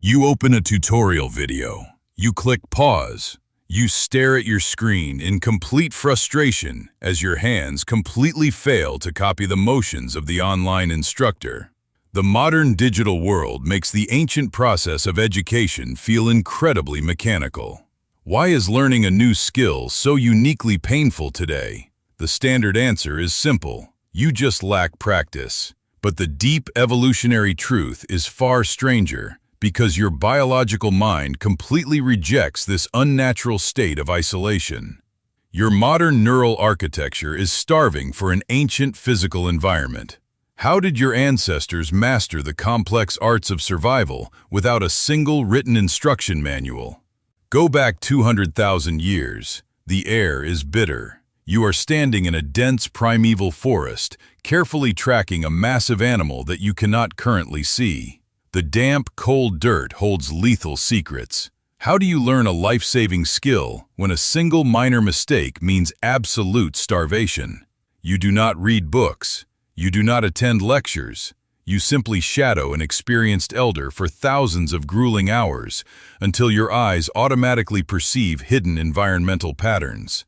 You open a tutorial video. You click pause. You stare at your screen in complete frustration as your hands completely fail to copy the motions of the online instructor. The modern digital world makes the ancient process of education feel incredibly mechanical. Why is learning a new skill so uniquely painful today? The standard answer is simple. You just lack practice. But the deep evolutionary truth is far stranger, because your biological mind completely rejects this unnatural state of isolation. Your modern neural architecture is starving for an ancient physical environment. How did your ancestors master the complex arts of survival without a single written instruction manual? Go back 200,000 years. The air is bitter. You are standing in a dense primeval forest, carefully tracking a massive animal that you cannot currently see. The damp, cold dirt holds lethal secrets. How do you learn a life-saving skill when a single minor mistake means absolute starvation? You do not read books. You do not attend lectures. You simply shadow an experienced elder for thousands of grueling hours until your eyes automatically perceive hidden environmental patterns.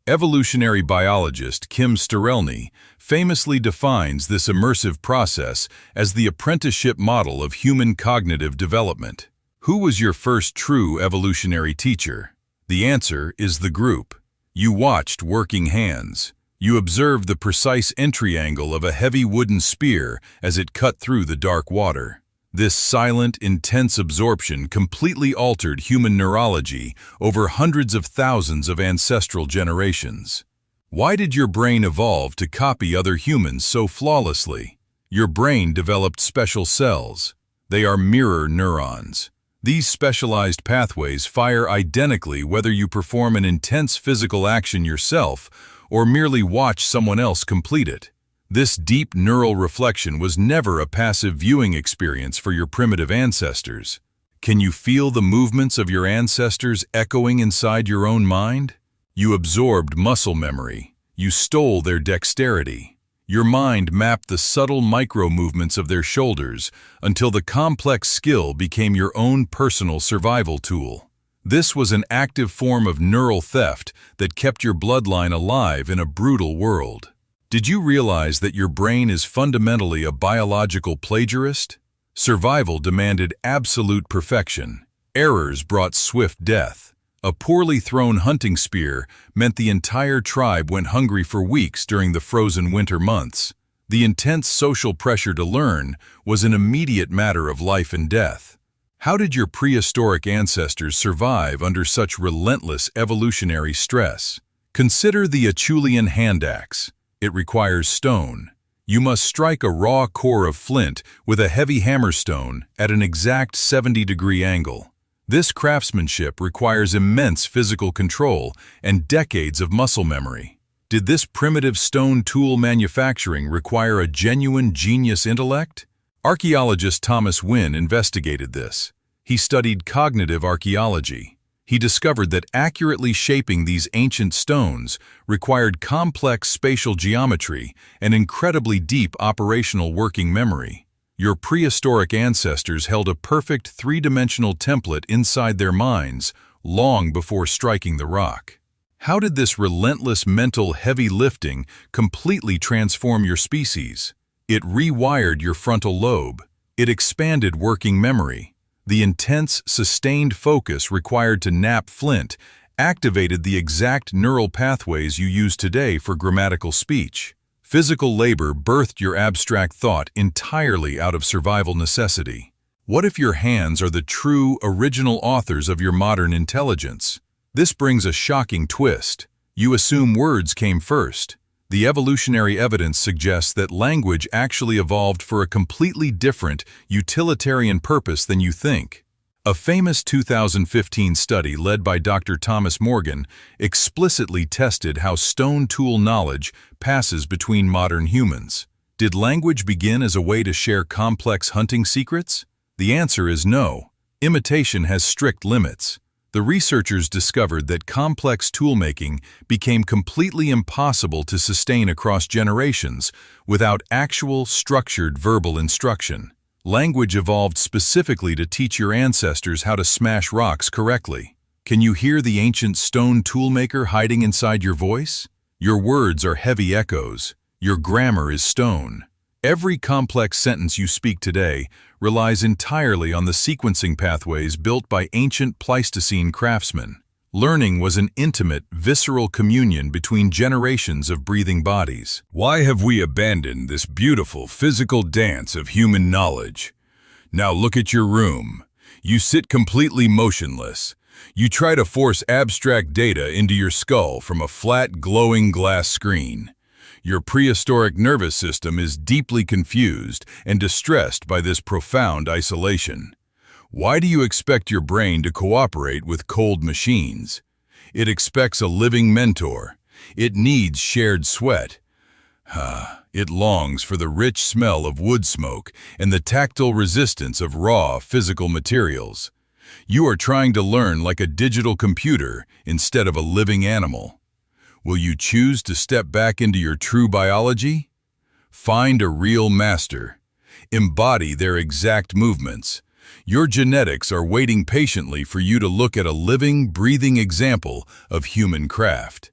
Evolutionary biologist Kim Sterelny famously defines this immersive process as the apprenticeship model of human cognitive development. Who was your first true evolutionary teacher? The answer is the group. You watched working hands. You observed the precise entry angle of a heavy wooden spear as it cut through the dark water. This silent, intense absorption completely altered human neurology over hundreds of thousands of ancestral generations. Why did your brain evolve to copy other humans so flawlessly? Your brain developed special cells. They are mirror neurons. These specialized pathways fire identically whether you perform an intense physical action yourself or merely watch someone else complete it. This deep neural reflection was never a passive viewing experience for your primitive ancestors. Can you feel the movements of your ancestors echoing inside your own mind? You absorbed muscle memory. You stole their dexterity. Your mind mapped the subtle micro-movements of their shoulders until the complex skill became your own personal survival tool. This was an active form of neural theft that kept your bloodline alive in a brutal world. Did you realize that your brain is fundamentally a biological plagiarist? Survival demanded absolute perfection. Errors brought swift death. A poorly thrown hunting spear meant the entire tribe went hungry for weeks during the frozen winter months. The intense social pressure to learn was an immediate matter of life and death. How did your prehistoric ancestors survive under such relentless evolutionary stress? Consider the Acheulean hand axe. It requires stone. You must strike a raw core of flint with a heavy hammerstone at an exact 70-degree angle. This craftsmanship requires immense physical control and decades of muscle memory. Did this primitive stone tool manufacturing require a genuine genius intellect? Archaeologist Thomas Wynne investigated this. He studied cognitive archaeology. He discovered that accurately shaping these ancient stones required complex spatial geometry and incredibly deep operational working memory. Your prehistoric ancestors held a perfect three-dimensional template inside their minds long before striking the rock. How did this relentless mental heavy lifting completely transform your species? It rewired your frontal lobe. It expanded working memory. The intense, sustained focus required to knap flint activated the exact neural pathways you use today for grammatical speech. Physical labor birthed your abstract thought entirely out of survival necessity. What if your hands are the true, original authors of your modern intelligence? This brings a shocking twist. You assume words came first. The evolutionary evidence suggests that language actually evolved for a completely different, utilitarian purpose than you think. A famous 2015 study led by Dr. Thomas Morgan explicitly tested how stone tool knowledge passes between modern humans. Did language begin as a way to share complex hunting secrets? The answer is no. Imitation has strict limits. The researchers discovered that complex toolmaking became completely impossible to sustain across generations without actual, structured verbal instruction. Language evolved specifically to teach your ancestors how to smash rocks correctly. Can you hear the ancient stone toolmaker hiding inside your voice? Your words are heavy echoes. Your grammar is stone. Every complex sentence you speak today relies entirely on the sequencing pathways built by ancient Pleistocene craftsmen. Learning was an intimate, visceral communion between generations of breathing bodies. Why have we abandoned this beautiful physical dance of human knowledge? Now look at your room. You sit completely motionless. You try to force abstract data into your skull from a flat, glowing glass screen. Your prehistoric nervous system is deeply confused and distressed by this profound isolation. Why do you expect your brain to cooperate with cold machines? It expects a living mentor. It needs shared sweat. It longs for the rich smell of wood smoke and the tactile resistance of raw, physical materials. You are trying to learn like a digital computer instead of a living animal. Will you choose to step back into your true biology? Find a real master. Embody their exact movements. Your genetics are waiting patiently for you to look at a living, breathing example of human craft.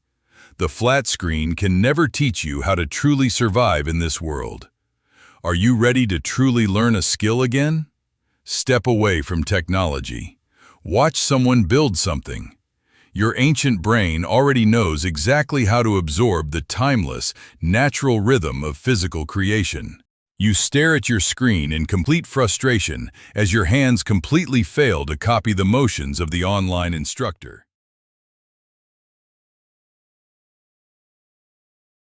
The flat screen can never teach you how to truly survive in this world. Are you ready to truly learn a skill again? Step away from technology. Watch someone build something. Your ancient brain already knows exactly how to absorb the timeless, natural rhythm of physical creation. You stare at your screen in complete frustration as your hands completely fail to copy the motions of the online instructor.